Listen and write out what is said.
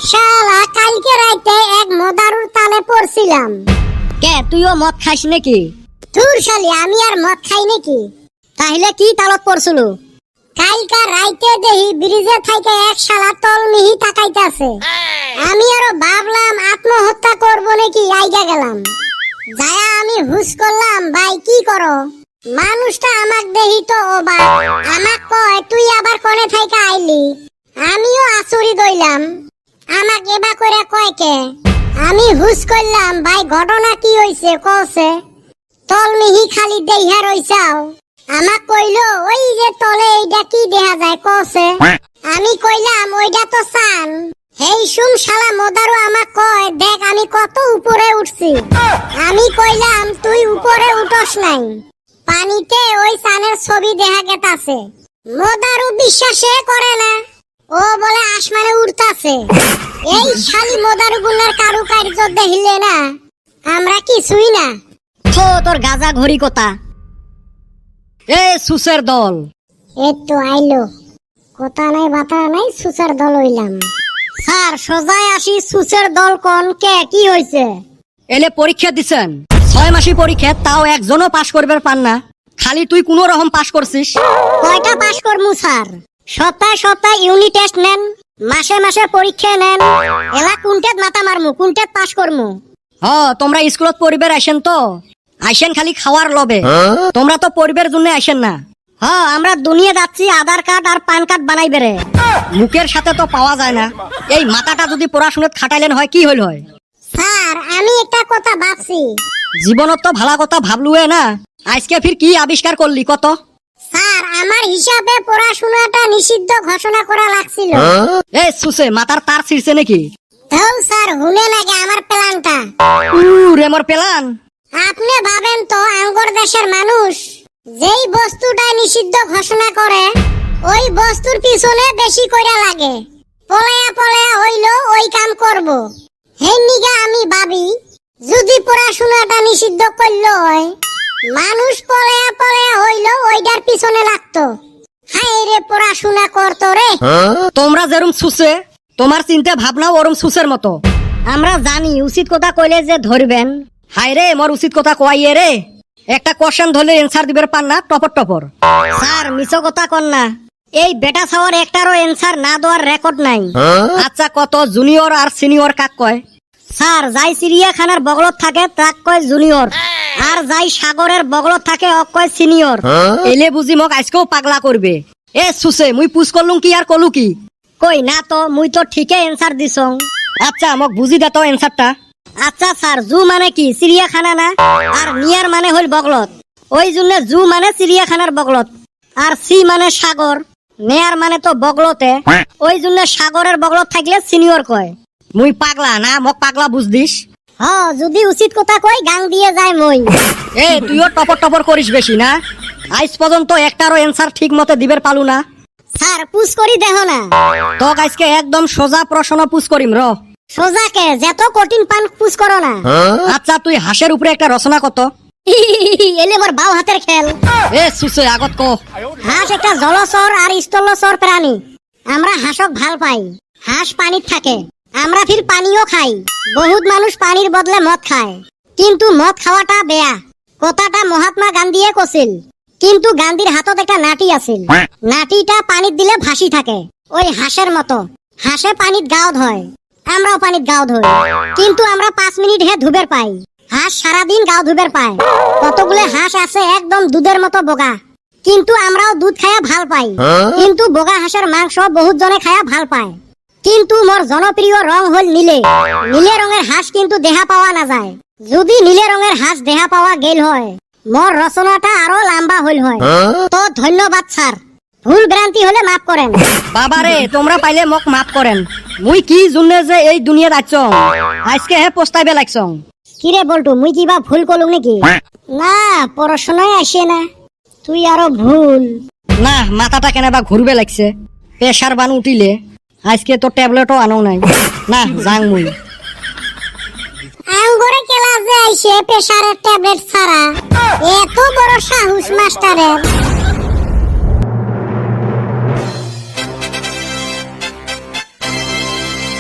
শালা কালকে রাতে এক মদারুর তালে পড়ছিলাম। কে তুইও মদ খাইস নাকি? ধুর শালি, আমি আর মদ খাই নাকি? তাহলে কি তালত পড়ছিল? কালকা রাইতে দেহি ব্রিজে থাইকে এক শালা তলমিহি তাকাইতাছে। আমি আরো ভাবলাম আত্মহত্যা করব নাকি, আইগা গেলাম। যায়া আমি হুশ করলাম, ভাই কি করো? মানুষটা আমাক দেহি তো অবাক, আমাক কয় তুই আবার কোনে থাইকা আইলি? আমিও আচরিত হইলাম, আমাক এবা করে কয় কে? আমি হুশ করলাম, ভাই ঘটনা কি হইছে কওছে? তলমিহি খালি দেইহা রইছাও। আমাক কইলো ওই যে তলে এইটা কি দেখা যায় কওছে। আমি কইলাম ওইটা তো চান। হেই শুন শালা মদারু আমাক কয় দেখ আমি কত উপরে উঠছি। আমি কইলাম তুই উপরে উঠস নাই, পানিতে ওই চানের ছবি দেখা গেতাছে। মদারু বিশ্বাসে করে না, ও বলে আসমানে উঠতাছে। এই শালি মদারু গুলার কারুকার্য দেখিলে না আমরা কিছুই না। থো তোর গাজা ঘড়ি কথা। এ সুসের দল, এই তো আইলো, কথা নাই বাতা নাই, সুসার দল হইলাম। স্যার সোজায় আসি, সুসের দল কোন কে কি হইছে? এলে পরীক্ষা দিছেন 6 মাসি পরীক্ষা, তাও একজনও পাশ করবে পান না। খালি তুই কোন রকম পাশ করছিস। কয়টা পাস করমু স্যার? সপ্তাহে সপ্তাহে ইউনিট টেস্ট নেন, মাসে মাসে পরীক্ষা নেন। এলা কোনটাত মাথা মারমু, কোনটাত পাশ করমু? তোমরা স্কুলত পরিবার আইসেন তো, আইসেন খালি খাওয়ার লবে। তোমরা তো পরিবার জন্য আইসেন না। আমরা দুনিয়া যাচ্ছি আধার কার্ড আর পান কার্ড বানাই বেড়ে, মুখের সাথে তো পাওয়া যায় না। এই মাথাটা যদি পড়াশোনাত খাটাইলেন হয় কি হইল হয়? স্যার আমি একটা কথা ভাবছি। জীবনত তো ভালা কথা ভাবলুয়ে না, আজকে ফির কি আবিষ্কার করলি কত? স্যার আমার হিসাবে পড়াশোনাটা নিষিদ্ধ ঘোষণা করা লাগছিল। এ সুসে মাথার তার ছিড়ছে নাকি? তাও স্যার হুনে লাগে আমার প্ল্যানটা। রে মোর পেলান। আপনি ভাবেন তো আঙ্গর দেশের মানুষ যেই বস্তুটা নিষিদ্ধ ঘোষণা করে ওই বস্তুর পিছনে বেশি কইরা লাগে, পলায়া পলায়া হইলো ওই কাম করব। হেই নিগা আমি ভাবি যদি পড়াশোনাটা নিষিদ্ধ করলো হয়, মানুষ পলায়া পলায়া হইলো ওইটার পিছনে লাগতো। হায় রে পড়াশোনা করতো রে। তোমরা যেরম সুসে, তোমার চিন্তা ভাবনাও ওরম সুসের মতো। আমরা জানি উচিত কথা কইলে যে ধরবেন। হায় রে মোর উচিত কথা কইয়ে রে, একটা কোশ্চেন ধরলে এনসার দিবের পান না টপর টপর। স্যার মিছো কথা কন না, এই বেটা ছাওয়ার একটারও এনসার না দেওয়ার রেকর্ড নাই। আচ্ছা কত জুনিয়র আর সিনিয়র কাক কয়? স্যার যাই চিড়িয়াখানার বগলত থাকে তাক কয় জুনিয়র, আর যাই সাগরের বগলত থাকে অক কয় সিনিয়র। এলে বুঝি মোক আজকেও পাগলা করবে। এ সুসে মুই পুছ করলুম কি আর কলু কি? কই না তো, মুই তো ঠিকই এনসার দিছং। আচ্ছা মোক বুঝি দে তো এনসারটা। আচ্ছা স্যার জু মানে কি? চিড়িয়াখানা না? আর নিয়ার মানে হইল বগলত, ওই জন্য জু মানে চিড়িয়াখানার বগলত। আর সি মানে সাগর, নেয়ার মানে তো বগলতে, ওই জন্য সাগরের বগলত থাকলে সিনিয়র কয়। মুই পাগলা না, মোক পাগলা বুঝদিস? যদি উচিত কথা কই গাং দিয়ে যায় মই। এ তুইও টপর টপর করিস বেশি না। আজ পর্যন্ত একটারও এনসার ঠিক মতো দিবের পালু না। স্যার পুষ করি দেহ না। তোক আজকে একদম সোজা প্রশ্ন পুষ করিম র। সোজাকে যত কঠিন পান পুষ করো না। আচ্ছা তুই হাঁসের উপরে একটা রচনা কত? এলে মোর বাও হাতের খেল। এ সুসে আগত ক। হাঁস একটা জলচর আর স্থলচর প্রাণী। আমরা হাঁসক ভাল পাই। হাঁস পানিত থাকে, আমরা ফির পানিও খাই। বহুত মানুষ পানির বদলে মদ খায়, কিন্তু মদ খাওয়াটা বেয়া। কথাটা মহাত্মা গান্ধীয়ে কছিল। কিন্তু গান্ধীর হাতত একটা নাটি আছিল, নাটিটা পানিত দিলে ভাসি থাকে। ওই হাঁসের মতো, হাঁসে পানিত গাও ধয়, আমরাও পানিত গাও ধই, কিন্তু আমরা 5 মিনিট হে ধুবের পাই। হাঁস সারাদিন গাও ধুবের পায়। কতগুলো হাঁস আছে একদম দুধের মতো বোগা, কিন্তু আমরাও দুধ খায়া ভাল পাই। কিন্তু বোগা হাঁসের মাংস বহুত জনে খায়া ভাল পায়। কিন্তু মোর জনপ্রিয় রং হল নীলে। নীলে রঙের হাঁস কিন্তু দেহা পাওয়া না যায়। যদি নীলে রঙের হাঁস দেহা পাওয়া গেল হয়, মোর রচনাটা আরো লম্বা হইল হয়। তো ধন্যবাদ স্যার, ভুল ভ্রান্তি হলে মাফ করেন। বাবারে তোমরা পাইলে মোক মাফ করেন। মুই কি জুনে যে এই দুনিয়াত আইছং, আজকে হে পস্তাইবে লাগছং। কিরে বলটু, মুই কিবা ভুল করলুম নাকি? না, পড়াশোনায় আসে না, তুই আরো ভুল। না মাথাটা কেনবা ঘুরবে লাগছে, প্রেসার বান উঠিলে। আজকে তো ট্যাবলেটও আনো নাই। না যাং মুই। আঙ্গরে ক্লাসে আইসে প্রেসারের ট্যাবলেট ছাড়া, এত বড় সাহস মাস্টারের।